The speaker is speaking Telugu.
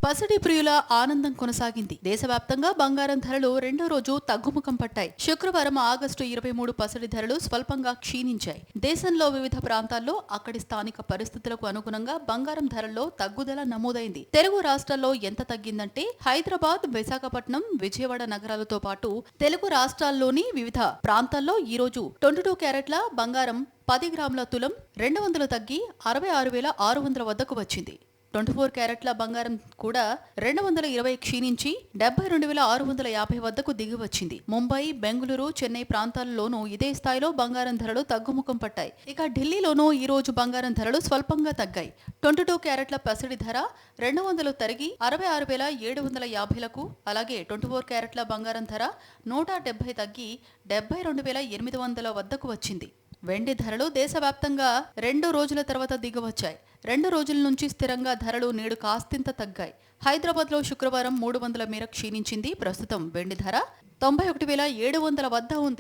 పసిడి ప్రియుల ఆనందం కొనసాగింది. దేశవ్యాప్తంగా బంగారం ధరలు రెండో రోజు తగ్గుముఖం పట్టాయి. శుక్రవారం ఆగస్టు 23 పసిడి ధరలు స్వల్పంగా క్షీణించాయి. దేశంలో వివిధ ప్రాంతాల్లో అక్కడి స్థానిక పరిస్థితులకు అనుగుణంగా బంగారం ధరల్లో తగ్గుదల నమోదైంది. తెలుగు రాష్ట్రాల్లో ఎంత తగ్గిందంటే హైదరాబాద్, విశాఖపట్నం, విజయవాడ నగరాలతో పాటు తెలుగు రాష్ట్రాల్లోని వివిధ ప్రాంతాల్లో ఈ రోజు 22 క్యారెట్ల బంగారం 10 గ్రాముల తులం 200 తగ్గి 66,600 వద్దకు వచ్చింది. 24 క్యారెట్ల బంగారం కూడా 220 క్షీణించి 72,650 వద్దకు దిగి వచ్చింది. ముంబై, బెంగళూరు, చెన్నై ప్రాంతాల్లోనూ ఇదే స్థాయిలో బంగారం ధరలు తగ్గుముఖం పట్టాయి. ఇక ఢిల్లీలోనూ ఈ రోజు బంగారం ధరలు స్వల్పంగా తగ్గాయి. 22 క్యారెట్ల పసిడి ధర 200 తరిగి 66,750లకు, అలాగే 24 క్యారెట్ల బంగారం ధర 170 తగ్గి 72,800 వద్దకు వచ్చింది. వెండి ధరలు దేశవ్యాప్తంగా 2 రోజుల తర్వాత దిగవచ్చాయి. 2 రోజుల నుంచి స్థిరంగా ధరలు నేడు కాస్తింత తగ్గాయి. హైదరాబాద్లో శుక్రవారం 300 మేర క్షీణించింది. ప్రస్తుతం వెండి ధర 91,700 వద్ద ఉంది.